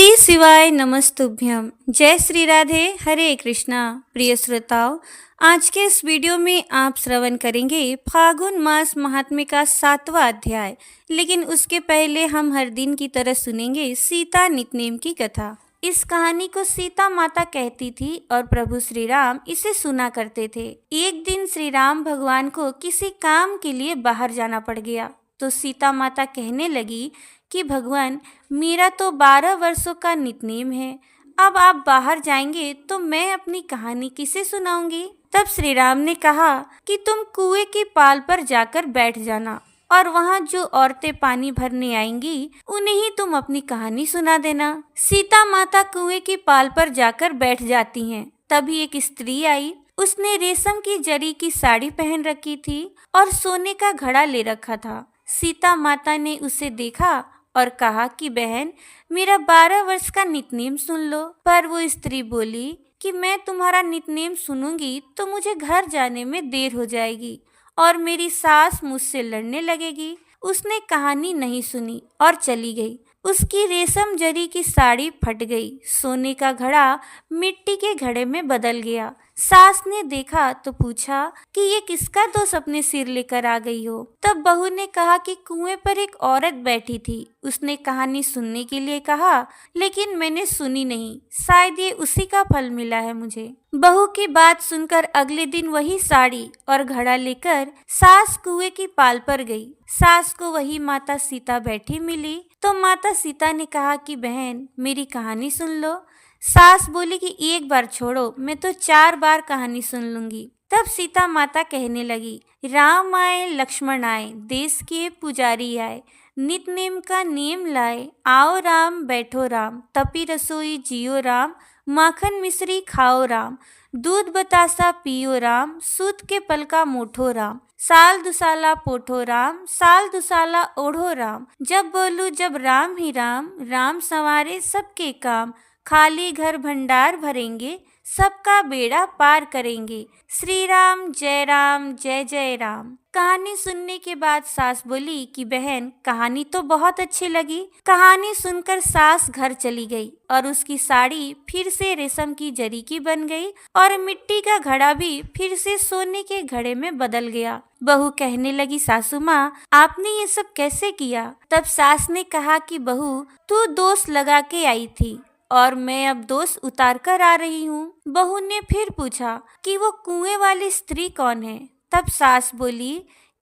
श्री शिवाय नमस्तुभ्यम। जय श्री राधे, हरे कृष्णा। प्रिय श्रोताओं, आज के इस वीडियो में आप श्रवण करेंगे फागुन मास महात्म्य का 7वां अध्याय। लेकिन उसके पहले हम हर दिन की तरह सुनेंगे सीता नितनेम की कथा। इस कहानी को सीता माता कहती थी और प्रभु श्री राम इसे सुना करते थे। एक दिन श्री राम भगवान को किसी काम के लिए बाहर जाना पड़ गया तो सीता माता कहने लगी कि भगवान, मेरा तो 12 वर्षों का नितनेम है। अब आप बाहर जाएंगे तो मैं अपनी कहानी किसे सुनाऊंगी। तब श्री राम ने कहा कि तुम कुएं की पाल पर जाकर बैठ जाना और वहाँ जो औरतें पानी भरने आएंगी उन्हें ही तुम अपनी कहानी सुना देना। सीता माता कुएं की पाल पर जाकर बैठ जाती हैं। तभी एक स्त्री आई। उसने रेशम की जरी की साड़ी पहन रखी थी और सोने का घड़ा ले रखा था। सीता माता ने उसे देखा और कहा कि बहन, मेरा 12 वर्ष का नितनेम सुन लो। पर वो स्त्री बोली कि मैं तुम्हारा नितनेम सुनूंगी तो मुझे घर जाने में देर हो जाएगी और मेरी सास मुझसे लड़ने लगेगी। उसने कहानी नहीं सुनी और चली गई। उसकी रेशम जरी की साड़ी फट गई। सोने का घड़ा मिट्टी के घड़े में बदल गया। सास ने देखा तो पूछा कि ये किसका दोष अपने सिर लेकर आ गई हो। तब बहू ने कहा कि कुएं पर एक औरत बैठी थी। उसने कहानी सुनने के लिए कहा, लेकिन मैंने सुनी नहीं। शायद ये उसी का फल मिला है मुझे। बहू की बात सुनकर अगले दिन वही साड़ी और घड़ा लेकर सास कुएं की पाल पर गई। सास को वही माता सीता बैठी मिली तो माता सीता ने कहा कि बहन, मेरी कहानी सुन लो। सास बोली कि एक बार छोड़ो, मैं तो 4 बार कहानी सुन लूंगी। तब सीता माता कहने लगी, राम आए लक्ष्मण आए, देश के पुजारी आए, नितनेम का नेम लाए, आओ राम बैठो राम, तपी रसोई जियो राम, माखन मिश्री खाओ राम, दूध बतासा पियो राम, सूत के पल का मोठो राम, साल दुसाला पोठो राम, साल दुसाला ओढ़ो राम, जब बोलू जब राम ही राम, राम संवारे सबके काम, खाली घर भंडार भरेंगे, सबका बेड़ा पार करेंगे, श्री राम जय जय राम। कहानी सुनने के बाद सास बोली कि बहन, कहानी तो बहुत अच्छी लगी। कहानी सुनकर सास घर चली गई और उसकी साड़ी फिर से रेशम की जरी की बन गई और मिट्टी का घड़ा भी फिर से सोने के घड़े में बदल गया। बहू कहने लगी, सासू माँ, आपने ये सब कैसे किया। तब सास ने कहा कि बहू, तू दोष लगा के आई थी और मैं अब दोष उतार कर आ रही हूँ। बहू ने फिर पूछा कि वो कुएं वाली स्त्री कौन है। तब सास बोली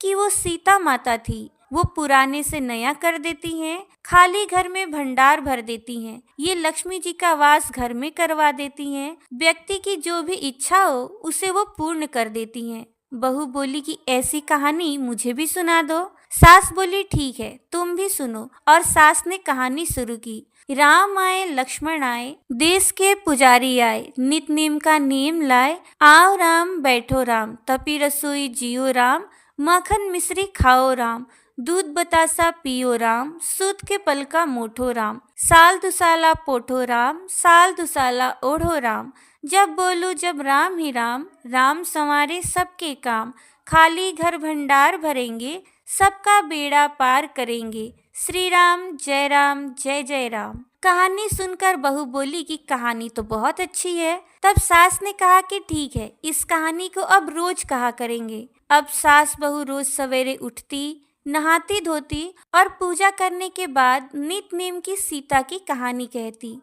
कि वो सीता माता थी। वो पुराने से नया कर देती हैं, खाली घर में भंडार भर देती हैं, ये लक्ष्मी जी का वास घर में करवा देती हैं, व्यक्ति की जो भी इच्छा हो उसे वो पूर्ण कर देती हैं। बहू बोली कि ऐसी कहानी मुझे भी सुना दो। सास बोली, ठीक है, तुम भी सुनो। और सास ने कहानी शुरू की। राम आए लक्ष्मण आए, देश के पुजारी आए, नितनेम का नेम लाए, आओ राम बैठो राम, तपी रसोई जियो राम, माखन मिश्री खाओ राम, दूध बतासा पियो राम, सूत के पल का मोठो राम, साल दुसाला पोठो राम, साल दुसाला ओढ़ो राम, जब बोलू जब राम ही राम, राम संवारे सबके काम, खाली घर भंडार भरेंगे, सबका बेड़ा पार करेंगे, श्री राम जय जय राम। कहानी सुनकर बहू बोली कि कहानी तो बहुत अच्छी है। तब सास ने कहा कि ठीक है, इस कहानी को अब रोज कहा करेंगे। अब सास बहू रोज सवेरे उठती, नहाती धोती और पूजा करने के बाद नितनेम की सीता की कहानी कहती।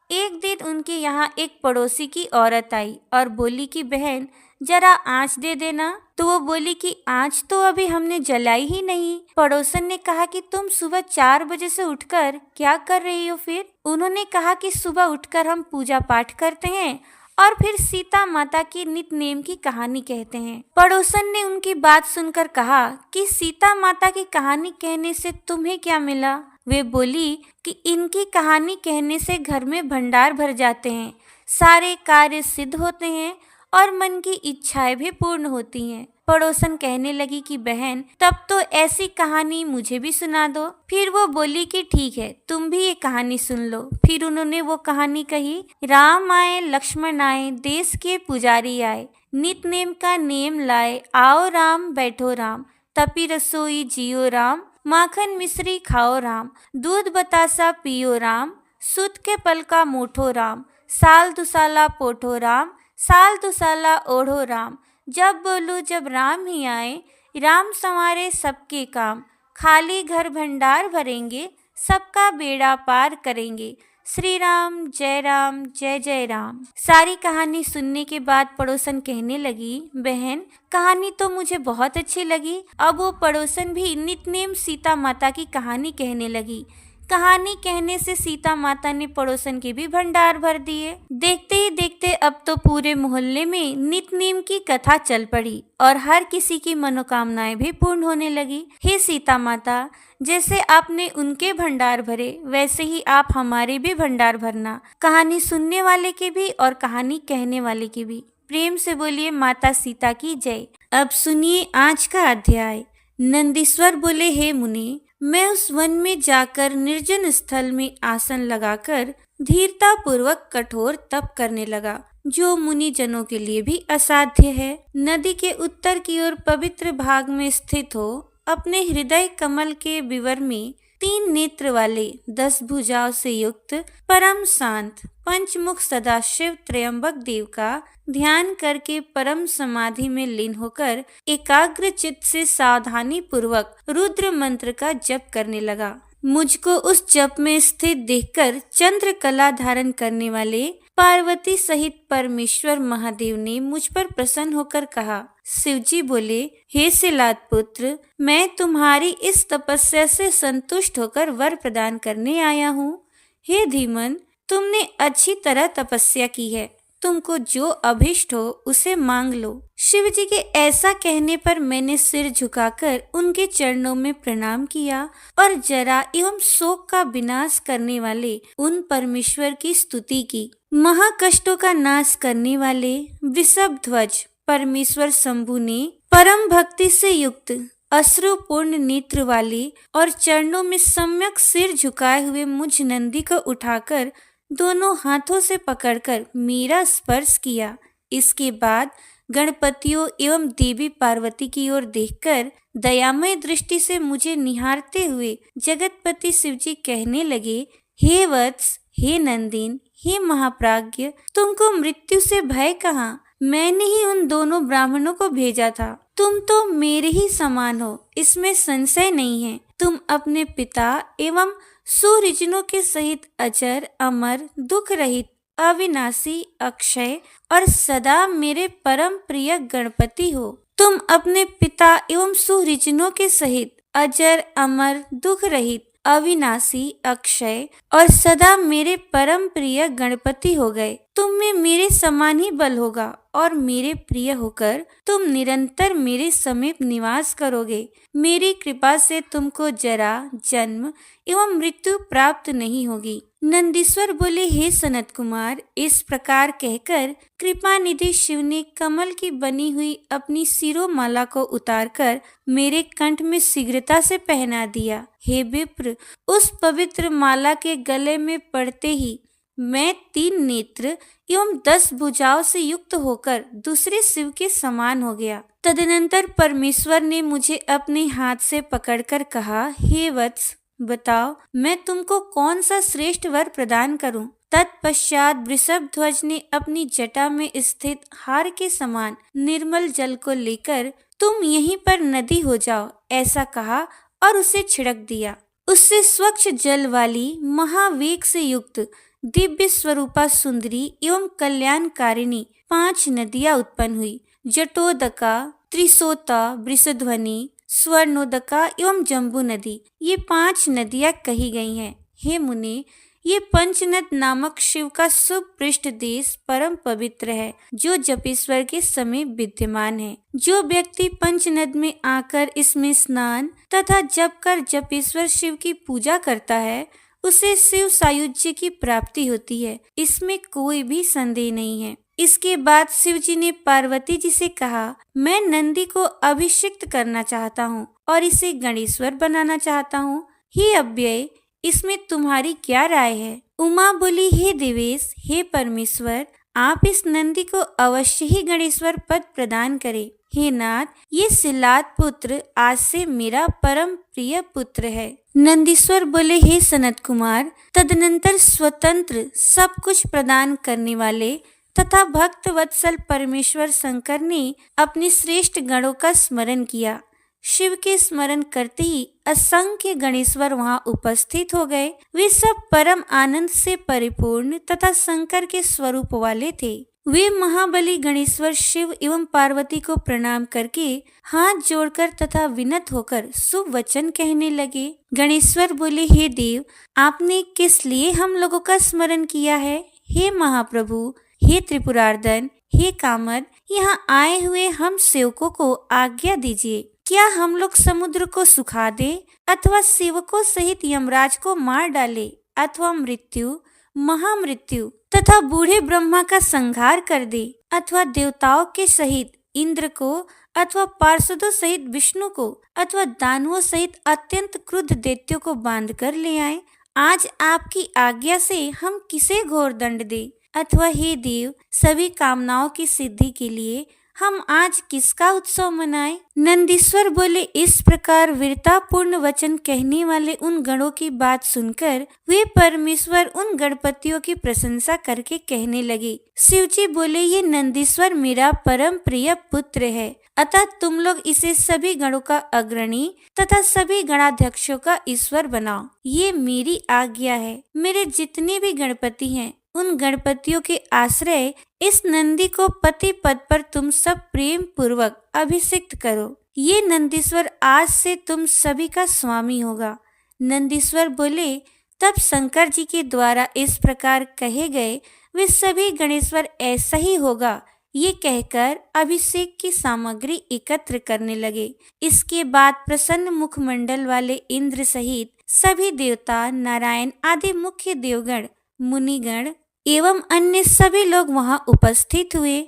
एक दिन उनके यहाँ एक पड़ोसी की औरत आई और बोली कि बहन, जरा आँच दे देना। तो वो बोली कि आँच तो अभी हमने जलाई ही नहीं। पड़ोसन ने कहा कि तुम सुबह 4 बजे से उठकर क्या कर रही हो फिर। उन्होंने कहा कि सुबह उठकर हम पूजा पाठ करते हैं और फिर सीता माता की नितनेम की कहानी कहते हैं। पड़ोसन ने उनकी बात सुनकर कहा कि सीता माता की कहानी कहने से तुम्हें क्या मिला। वे बोली कि इनकी कहानी कहने से घर में भंडार भर जाते हैं, सारे कार्य सिद्ध होते हैं और मन की इच्छाएं भी पूर्ण होती हैं। पड़ोसन कहने लगी कि बहन, तब तो ऐसी कहानी मुझे भी सुना दो। फिर वो बोली कि ठीक है, तुम भी ये कहानी सुन लो। फिर उन्होंने वो कहानी कही। राम आए लक्ष्मण आए, देश के पुजारी आए, नितनेम का नेम लाए, आओ राम बैठो राम, तपी रसोई जियो राम, माखन मिश्री खाओ राम, दूध बतासा पियो राम, सुत के पल का मोठो राम, साल दुसाला पोठो राम, साल दुसाला ओढ़ो राम। जब बोलूं जब राम ही आए, राम संवारे सबके काम। खाली घर भंडार भरेंगे, सबका बेड़ा पार करेंगे। श्री राम जय जय राम। सारी कहानी सुनने के बाद पड़ोसन कहने लगी, बहन कहानी तो मुझे बहुत अच्छी लगी। अब वो पड़ोसन भी नितनेम सीता माता की कहानी कहने लगी। कहानी कहने से सीता माता ने पड़ोसन के भी भंडार भर दिए। देखते ही देखते अब तो पूरे मोहल्ले में नितनेम की कथा चल पड़ी और हर किसी की मनोकामनाएं भी पूर्ण होने लगी। हे सीता माता, जैसे आपने उनके भंडार भरे वैसे ही आप हमारे भी भंडार भरना, कहानी सुनने वाले के भी और कहानी कहने वाले के भी। प्रेम से बोलिए माता सीता की जय। अब सुनिए आज का अध्याय। नंदीश्वर बोले, हे मुनि, मैं उस वन में जाकर निर्जन स्थल में आसन लगाकर धीरता पूर्वक कठोर तप करने लगा, जो मुनि जनों के लिए भी असाध्य है। नदी के उत्तर की ओर पवित्र भाग में स्थित हो, अपने हृदय कमल के विवर में 3 नेत्र वाले 10 भुजाओं से युक्त परम शांत पंचमुख सदाशिव त्रयंबक देव का ध्यान करके परम समाधि में लीन होकर एकाग्र चित्त से सावधानी पूर्वक रुद्र मंत्र का जप करने लगा। मुझको उस जप में स्थित देखकर चंद्र कला धारण करने वाले पार्वती सहित परमेश्वर महादेव ने मुझ पर प्रसन्न होकर कहा। शिवजी बोले, हे सिलाद पुत्र, मैं तुम्हारी इस तपस्या से संतुष्ट होकर वर प्रदान करने आया हूँ। हे धीमन, तुमने अच्छी तरह तपस्या की है, तुमको जो अभिष्ट हो उसे मांग लो। शिवजी के ऐसा कहने पर मैंने सिर झुकाकर उनके चरणों में प्रणाम किया और जरा एवं शोक का विनाश करने वाले उन परमेश्वर की स्तुति की। महाकष्टों का नाश करने वाले वृषभ ध्वज परमेश्वर शंभु ने परम भक्ति से युक्त अश्रुपूर्ण नेत्र वाले और चरणों में सम्यक सिर झुकाए हुए मुझ नंदी को उठाकर दोनों हाथों से पकड़कर मेरा स्पर्श किया। इसके बाद गणपतियों एवं देवी पार्वती की ओर देखकर दयामय दृष्टि से मुझे निहारते हुए जगतपति शिवजी कहने लगे, हे वत्स, हे नंदीन, हे महाप्राज्ञ, तुमको मृत्यु से भय कहाँ? मैंने ही उन दोनों ब्राह्मणों को भेजा था। तुम तो मेरे ही समान हो, इसमें संशय नहीं है। तुम अपने पिता एवं सुहृजनों के सहित अजर, अमर, दुख रहित, अविनाशी, अक्षय और सदा मेरे परम प्रिय गणपति हो। तुम अपने पिता एवं सुहृजनों के सहित अजर, अमर, दुख रहित, अविनाशी, अक्षय और सदा मेरे परम प्रिय गणपति हो गए। तुम में मेरे समान ही बल होगा और मेरे प्रिय होकर तुम निरंतर मेरे समीप निवास करोगे। मेरी कृपा से तुमको जरा, जन्म एवं मृत्यु प्राप्त नहीं होगी। नंदीश्वर बोले, हे सनत कुमार, इस प्रकार कहकर कृपा निधि शिव ने कमल की बनी हुई अपनी शिरोमाला को उतारकर मेरे कंठ में शीघ्रता से पहना दिया। हे विप्र, उस पवित्र माला के गले में पड़ते ही मैं 3 नेत्र एवं 10 भुजाओं से युक्त होकर दूसरे शिव के समान हो गया। तदनंतर परमेश्वर ने मुझे अपने हाथ से पकड़कर कहा, हे वत्स, बताओ मैं तुमको कौन सा श्रेष्ठ वर प्रदान करूं? तत्पश्चात वृषभ ध्वज ने अपनी जटा में स्थित हार के समान निर्मल जल को लेकर तुम यहीं पर नदी हो जाओ, ऐसा कहा और उसे छिड़क दिया। उससे स्वच्छ जल वाली महावेग से युक्त दिव्य स्वरूपा सुंदरी एवं कल्याणकारिणी 5 नदियां उत्पन्न हुई। जटोदका, त्रिशोता, वृषध्वनि, स्वर्णोदका एवं जम्बू नदी, ये 5 नदियां कही गई हैं। हे मुनि, ये पंचनद नामक शिव का सुपृष्ठ देश परम पवित्र है, जो जपेश्वर के समीप विद्यमान है। जो व्यक्ति पंचनद में आकर इसमें स्नान तथा जप कर जपेश्वर शिव की पूजा करता है, उसे शिव सायुज्य की प्राप्ति होती है, इसमें कोई भी संदेह नहीं है। इसके बाद शिवजी ने पार्वती जी से कहा, मैं नंदी को अभिषिक्त करना चाहता हूँ और इसे गणेश्वर बनाना चाहता हूँ। हे अव्यय, इसमें तुम्हारी क्या राय है? उमा बोली, हे देवेश, हे परमेश्वर, आप इस नंदी को अवश्य ही गणेश्वर पद प्रदान करें। हे नाथ, ये सिलात पुत्र आज से मेरा परम प्रिय पुत्र है। नंदीश्वर बोले, हे सनत कुमार, तदनंतर स्वतंत्र सब कुछ प्रदान करने वाले तथा भक्त वत्सल परमेश्वर शंकर ने अपने श्रेष्ठ गणों का स्मरण किया। शिव के स्मरण करते ही असंख्य गणेश्वर वहां उपस्थित हो गए। वे सब परम आनंद से परिपूर्ण तथा शंकर के स्वरूप वाले थे। वे महाबली गणेश्वर शिव एवं पार्वती को प्रणाम करके हाथ जोड़कर तथा विनत होकर शुभ वचन कहने लगे। गणेश्वर बोले, हे देव, आपने किस लिए हम लोगों का स्मरण किया है? हे महाप्रभु, हे त्रिपुरार्दन, हे कामद, यहाँ आए हुए हम सेवकों को आज्ञा दीजिए। क्या हम लोग समुद्र को सुखा दे अथवा सेवकों सहित यमराज को मार डाले अथवा मृत्यु, महामृत्यु तथा बूढ़े ब्रह्मा का संहार कर दे अथवा देवताओं के सहित इंद्र को अथवा पार्षदों सहित विष्णु को अथवा दानवों सहित अत्यंत क्रुद्ध दैत्यों को बांध कर ले आए? आज आपकी आज्ञा से हम किसे घोर दंड दे अथवा हे देव, सभी कामनाओं की सिद्धि के लिए हम आज किसका उत्सव मनाएं? नंदीश्वर बोले, इस प्रकार वीरतापूर्ण वचन कहने वाले उन गणों की बात सुनकर वे परमेश्वर उन गणपतियों की प्रशंसा करके कहने लगे। शिवजी बोले, ये नंदीश्वर मेरा परम प्रिय पुत्र है, अतः तुम लोग इसे सभी गणों का अग्रणी तथा सभी गणाध्यक्षों का ईश्वर बनाओ। ये मेरी आज्ञा है। मेरे जितने भी गणपति हैं उन गणपतियों के आश्रय इस नंदी को पति पद पर तुम सब प्रेम पूर्वक अभिषिक्त करो। ये नंदीश्वर आज से तुम सभी का स्वामी होगा। नंदीश्वर बोले, तब शंकर जी के द्वारा इस प्रकार कहे गए वे सभी गणेश्वर ऐसा ही होगा, ये कहकर अभिषेक की सामग्री एकत्र करने लगे। इसके बाद प्रसन्न मुखमंडल वाले इंद्र सहित सभी देवता, नारायण आदि मुख्य देवगण, मुनिगण एवं अन्य सभी लोग वहां उपस्थित हुए।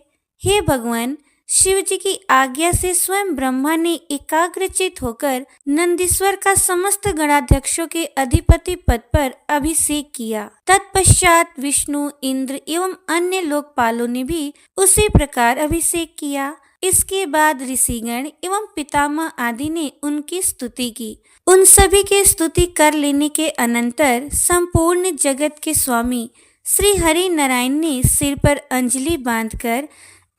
हे भगवान, शिव जी की आज्ञा से स्वयं ब्रह्मा ने एकाग्रचित होकर नंदीश्वर का समस्त गणाध्यक्षों के अधिपति पद पर अभिषेक किया। तत्पश्चात विष्णु, इंद्र एवं अन्य लोकपालों ने भी उसी प्रकार अभिषेक किया। इसके बाद ऋषिगण एवं पितामह आदि ने उनकी स्तुति की। उन सभी के स्तुति कर लेने के अनंतर संपूर्ण जगत के स्वामी श्री हरि नारायण ने सिर पर अंजलि बांधकर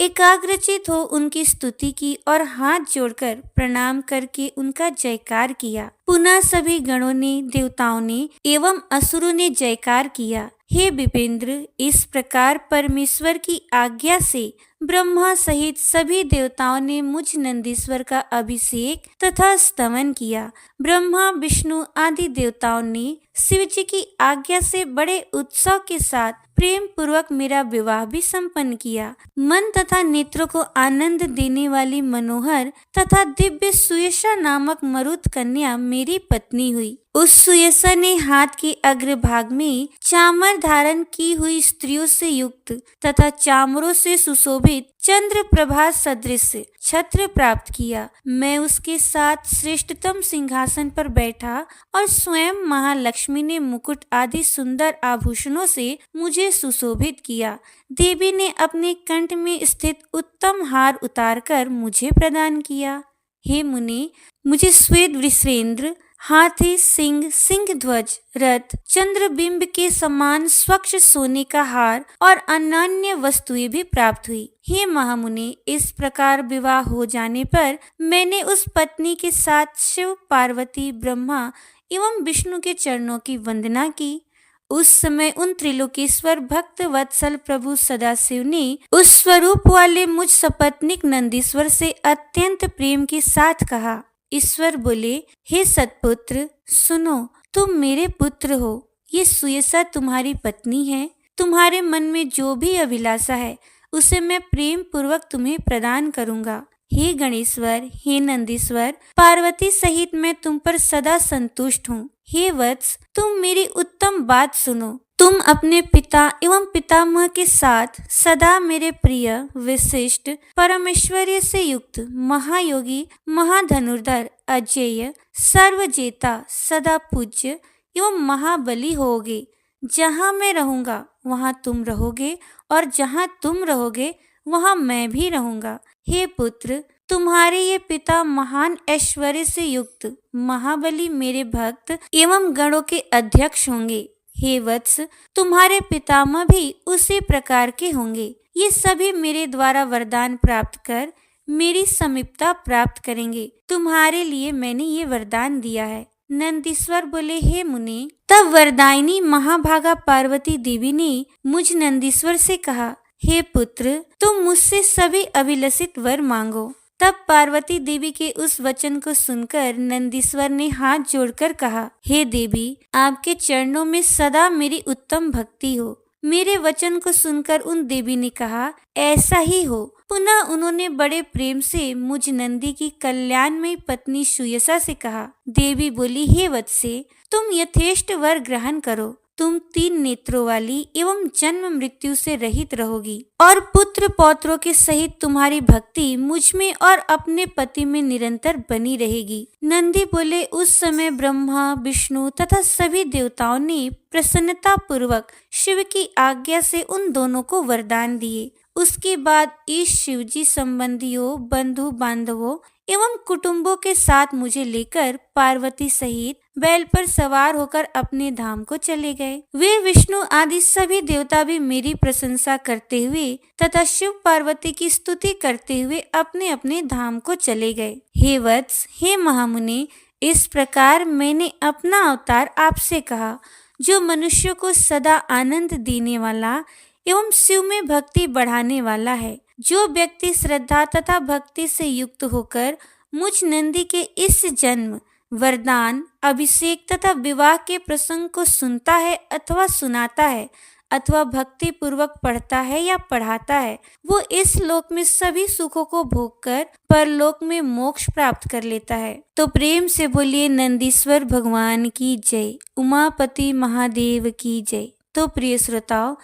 एकाग्रचित हो उनकी स्तुति की और हाथ जोड़कर प्रणाम करके उनका जयकार किया। पुनः सभी गणों ने, देवताओं ने एवं असुरों ने जयकार किया। हे विपेंद्र, इस प्रकार परमेश्वर की आज्ञा से ब्रह्मा सहित सभी देवताओं ने मुझ नंदीश्वर का अभिषेक तथा स्तवन किया। ब्रह्मा, विष्णु आदि देवताओं ने शिव जी की आज्ञा से बड़े उत्सव के साथ प्रेम पूर्वक मेरा विवाह भी संपन्न किया। मन तथा नेत्रों को आनंद देने वाली मनोहर तथा दिव्य सुयशा नामक मरुत कन्या मेरी पत्नी हुई। उस सुयशा ने हाथ के अग्रभाग में चामर धारण की हुई स्त्रियों से युक्त तथा चामरों से सुशोभित चंद्र प्रभा सदृश छत्र प्राप्त किया। मैं उसके साथ श्रेष्ठतम सिंहासन पर बैठा और स्वयं महालक्ष्मी ने मुकुट आदि सुंदर आभूषणों से मुझे सुशोभित किया। देवी ने अपने कंठ में स्थित उत्तम हार उतारकर मुझे प्रदान किया। हे मुनि, मुझे श्वेत वृषेंद्र, हाथी, सिंह, सिंह ध्वज, रथ, चंद्रबिंब के समान स्वच्छ सोने का हार और अन्य वस्तुएं भी प्राप्त हुई। हे महामुनि, इस प्रकार विवाह हो जाने पर मैंने उस पत्नी के साथ शिव, पार्वती, ब्रह्मा एवं विष्णु के चरणों की वंदना की। उस समय उन त्रिलोकेश्वर भक्त वत्सल प्रभु सदाशिव ने उस स्वरूप वाले मुझ सपत्निक नंदीश्वर से अत्यंत प्रेम के साथ कहा। ईश्वर बोले, हे सतपुत्र, सुनो, तुम मेरे पुत्र हो। ये सुयशा तुम्हारी पत्नी है। तुम्हारे मन में जो भी अभिलाषा है उसे मैं प्रेम पूर्वक तुम्हें प्रदान करूंगा। हे गणेश्वर, हे नंदीश्वर, पार्वती सहित मैं तुम पर सदा संतुष्ट हूँ। हे वत्स, तुम मेरी उत्तम बात सुनो। तुम अपने पिता एवं पितामह के साथ सदा मेरे प्रिय, विशिष्ट, परमेश्वर्य से युक्त, महायोगी, महाधनुर्धर, अजेय, सर्वजेता, सदा पूज्य एवं महाबली होगे। जहाँ मैं रहूंगा वहाँ तुम रहोगे और जहाँ तुम रहोगे वहाँ मैं भी रहूंगा। हे पुत्र, तुम्हारे ये पिता महान ऐश्वर्य से युक्त महाबली मेरे भक्त एवं गणों के अध्यक्ष होंगे। हे वत्स, तुम्हारे पितामह भी उसी प्रकार के होंगे। ये सभी मेरे द्वारा वरदान प्राप्त कर मेरी समीपता प्राप्त करेंगे। तुम्हारे लिए मैंने ये वरदान दिया है। नंदीश्वर बोले, हे मुनि। तब वरदायिनी महाभागा पार्वती देवी ने मुझ नंदीश्वर से कहा, हे पुत्र, तुम मुझसे सभी अभिलषित वर मांगो। तब पार्वती देवी के उस वचन को सुनकर नंदीश्वर ने हाथ जोड़कर कहा, हे देवी, आपके चरणों में सदा मेरी उत्तम भक्ति हो। मेरे वचन को सुनकर उन देवी ने कहा, ऐसा ही हो। पुनः उन्होंने बड़े प्रेम से मुझ नंदी की कल्याणमयी पत्नी सुयसा से कहा। देवी बोली, हे वत्से, तुम यथेष्ट वर ग्रहण करो। तुम 3 नेत्रों वाली एवं जन्म मृत्यु से रहित रहोगी और पुत्र पौत्रों के सहित तुम्हारी भक्ति मुझ में और अपने पति में निरंतर बनी रहेगी। नंदी बोले, उस समय ब्रह्मा, विष्णु तथा सभी देवताओं ने प्रसन्नता पूर्वक शिव की आज्ञा से उन दोनों को वरदान दिए। उसके बाद इस शिवजी संबंधियों, बंधु बांधवों एवं कुटुंबों के साथ मुझे लेकर पार्वती सहित बैल पर सवार होकर अपने धाम को चले गए। वे विष्णु आदि सभी देवता भी मेरी प्रशंसा करते हुए तथा शिव पार्वती की स्तुति करते हुए अपने अपने धाम को चले गए। हे वत्स, हे महामुनि, इस प्रकार मैंने अपना अवतार आपसे कहा, जो मनुष्यों को सदा आनंद देने वाला एवं शिव में भक्ति बढ़ाने वाला है। जो व्यक्ति श्रद्धा तथा भक्ति से युक्त होकर मुझ नंदी के इस जन्म, वरदान, अभिषेक तथा विवाह के प्रसंग को सुनता है अथवा सुनाता है अथवा भक्ति पूर्वक पढ़ता है या पढ़ाता है, वो इस लोक में सभी सुखों को भोगकर परलोक में मोक्ष प्राप्त कर लेता है। तो प्रेम से बोलिए नंदीश्वर भगवान की जय, उमापति महादेव की जय। तो प्रिय श्रोताओं,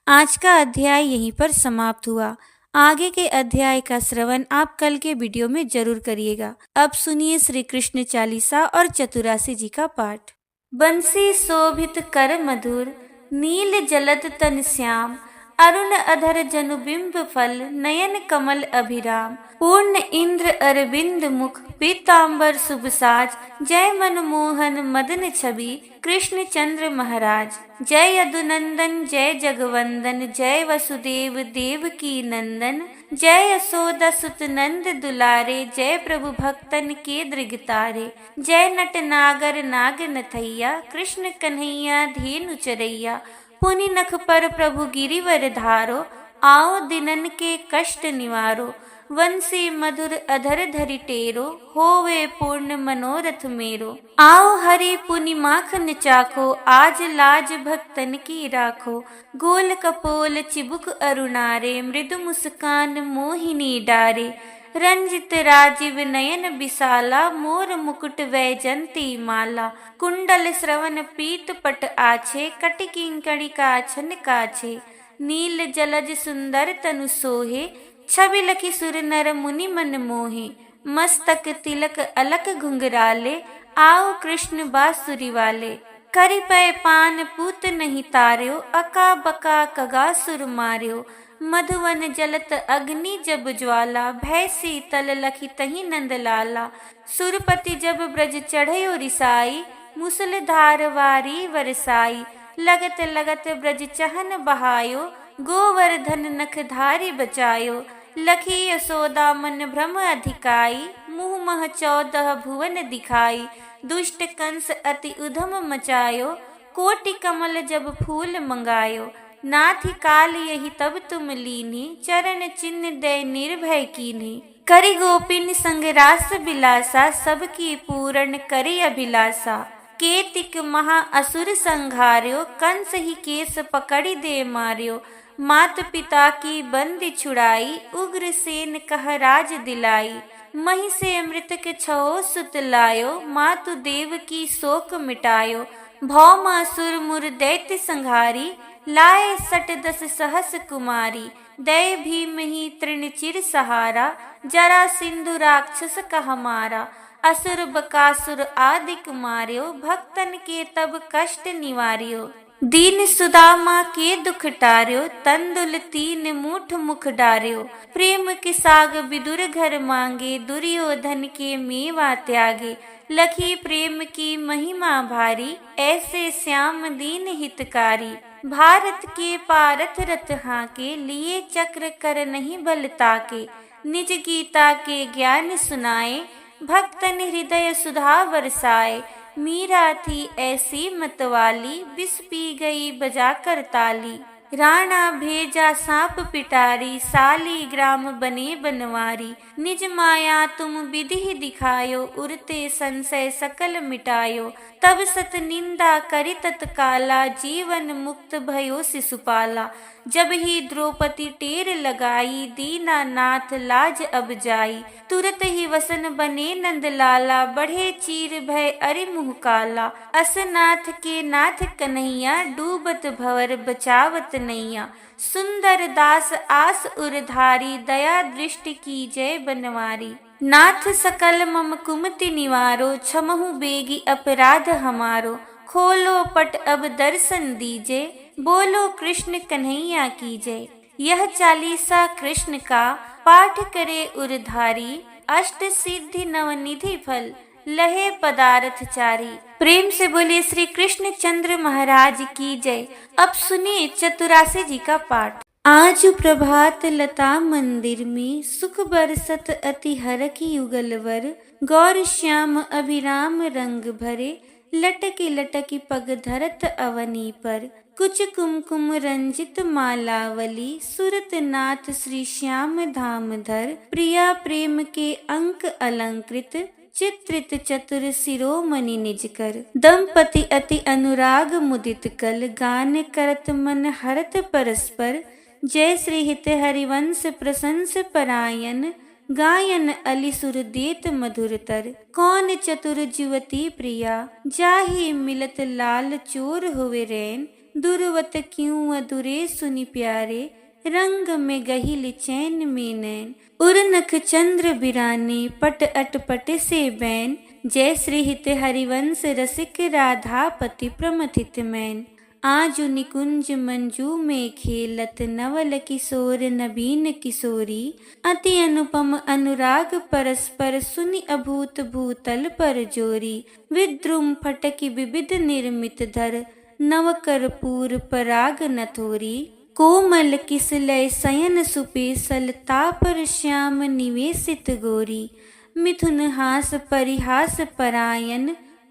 आज का अध्याय यहीं पर समाप्त हुआ। आगे के अध्याय का श्रवण आप कल के वीडियो में जरूर करिएगा। अब सुनिए श्री कृष्ण चालीसा और चतुरासी जी का पाठ। बंसी शोभित कर मधुर, नील जलद तन श्याम, अरुण अधर जनु बिंब फल, नयन कमल अभिराम। पूर्ण इंद्र अरविंद मुख, पीतांबर शुभ साज, जय मनमोहन मदन छवि, कृष्ण चंद्र महाराज। जय यदुनंदन जय जगवंदन, जय वसुदेव देव की नंदन, जय यशोदा सुत नंद दुलारे, जय प्रभु भक्तन के दृगतारे। जय नट नागर नाग नथैया, कृष्ण कन्हैया धेनु चरैया। पुनि नख पर प्रभु गिरिवर धारो, आओ दिनन के कष्ट निवारो। वंशी मधुर अधर धरि टेरो, होवे पूर्ण मनोरथ मेरो। आओ हरि पुनि माखन चाखो, आज लाज भक्तन की राखो। गोल कपोल चिबुक अरुणारे, मृदु मुस्कान मोहिनी डारे। रंजित राजीव नयन विशाला, मोर मुकुट वैजंती माला। कुंडल श्रवण पीत पट आछे, कटि किंकणी काछन काछे। नील जलज सुंदर तनु सोहे, छवि लखी सुर नर मुनि मन मोहे। मस्तक तिलक अलक घुंघराले, आओ कृष्ण बांसुरी वाले। करि पै पान पूत नहीं तार्यो, अका बका कगा सुर मार्यो। मधुवन जलत अग्नि जब ज्वाला, भय शीतल लखी तही नंद लाला। सुरपति जब ब्रज चढ़यो रिसाई, मुसलधार वारी वरसाई। लगत लगत ब्रज चहन बहायो, गोवर्धन नख धारी बचायो। लखी यशोदा मन भ्रम अधिकाई, मुँह मह 14 भुवन दिखाई। दुष्ट कंस अति उधम मचायो, कोटि कमल जब फूल मंगायो। नाथि काल यही तब तुम लीनी, चरण चिन्ह दय निर्भय कीन्ही। करि गोपिन संग रास बिलासा, सबकी पूर्ण करि अभिलाषा। केतिक महा असुर संघार्यो, कंस ही केस पकड़ि दे मार्यो। मात पिता की बंदी छुड़ाई, उग्र सेन कह राज दिलाई। मही से अमृत के 6 सुत लायो, मातु देव की शोक मिटायो। भौमासुर मुर दैत्य संघारी, लाए 10 सहस कुमारी। दय भीम ही तृण चिर सहारा, जरा सिंधु राक्षस कह मारा। असुर बकासुर आदिक मार्यो, भक्तन के तब कष्ट निवार्यो। दीन सुदामा के दुख टार्यो, तंदुल तीन मूठ मुख डार्यो। प्रेम के साग विदुर घर मांगे, दुर्योधन के मेवा त्यागे। लखी प्रेम की महिमा भारी, ऐसे श्याम दीन हितकारी। भारत के पारथ रथ हाके, लिए चक्र कर नहीं बल ताके। निज गीता के ज्ञान सुनाए, भक्तन हृदय सुधा बरसाए। मीरा थी ऐसी मतवाली, विष पी गई बजा कर ताली। राणा भेजा सांप पिटारी, साली ग्राम बने बनवारी। निज माया तुम विधि दिखायो, उरते संशय सकल मिटायो। तब सत निंदा करि तत्काला, जीवन मुक्त भयो शिशुपाला। जब ही द्रौपदी टेर लगाई, दीनानाथ लाज अब जाई। तुरत ही वसन बने नंदलाला, बढ़े चीर भय अरि मुँह काला। असनाथ के नाथ कन्हैया, डूबत भवर बचावत नैया। सुंदर दास आस उरधारी, दया दृष्टि की जय बनवारी। नाथ सकल मम कुमति निवारो, क्षमहु बेगी अपराध हमारो। खोलो पट अब दर्शन दीजे, बोलो कृष्ण कन्हैया की जय। यह चालीसा कृष्ण का, पाठ करे उरधारी। अष्ट सिद्धि नवनिधि फल, लहे पदार्थ चारी। प्रेम से बोलिए श्री कृष्ण चंद्र महाराज की जय। अब सुनिए चतुरासी जी का पाठ। आज प्रभात लता मंदिर में, सुख बरसत अति हरखी युगलवर। गौर श्याम अभिराम रंग भरे, लटकी लटकी पग धरत अवनी पर। कुछ कुमकुम रंजित मालावली, सुरत नाथ श्री श्याम धाम धर। प्रिया प्रेम के अंक अलंकृत, चित्रित चतुर शिरोमणि निज कर। दंपति अति अनुराग मुदित कल, गान करत मन हरत परस्पर। जय श्री हित हरिवंश प्रशंस परायन, गायन अली सुर देत मधुरतर। कौन चतुर जुवती प्रिया, जाहि मिलत लाल चोर हुए रैन। दुर्वत क्यों अधुरे सुनि प्यारे, रंग में गहिल चैन में नैन। उरनख चंद्र बिराने, पट अटपट से बैन। जय श्री हित हरिवंश रसिक, राधापति प्रमथित मैन। आजु निकुंज मंजू में खेलत, नवल किशोर नवीन किशोरी। अति अनुपम अनुराग परस्पर, सुनि अभूत भूतल पर जोरी। विद्रुम फटकी विविध निर्मित धर, नव कर्पूर पराग नथोरी। कोमल किसलय शयन सुपेसल, तापर श्याम निवेशित गोरी। मिथुन हास परिहास परायन,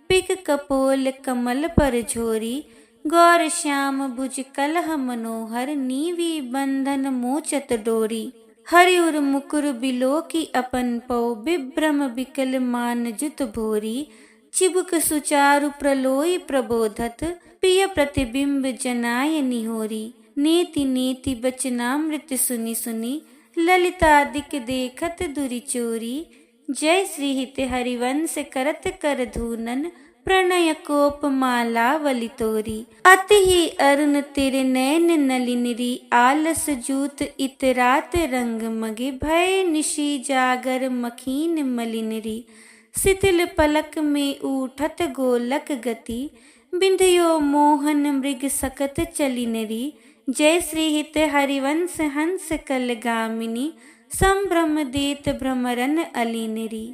पिक कपोल कमल पर झोरी। गौर श्याम भुज कलह मनोहर, नीवी बंधन मोचत डोरी। हरिउर मुकुर बिलो की अपन पौ, विभ्रम बिकल मान जुत भोरी। चिबुक सुचारु प्रलोय प्रबोधत, प्रिय प्रतिबिंब जनाय निहोरी। नेति नेति बचनामृत सुनि सुनि, ललितादिक देखत दुरि चोरी। जय श्री हित हरिवंश करत कर धूनन, प्रणय कोप माला वलितोरी। अति ही अरुण तेरे नैन नलिनरी, आलस जूत इतरात रंग मगे। भय निशी जागर मखीन मलिनरी, शिथिल पलक में उठत गोलक गति। बिंधियो मोहन मृग सकत चलिनरी। जय श्री हित हरिवंश हंस कल गामिनी, संभ्रम देत भ्रमरन अलिनरी।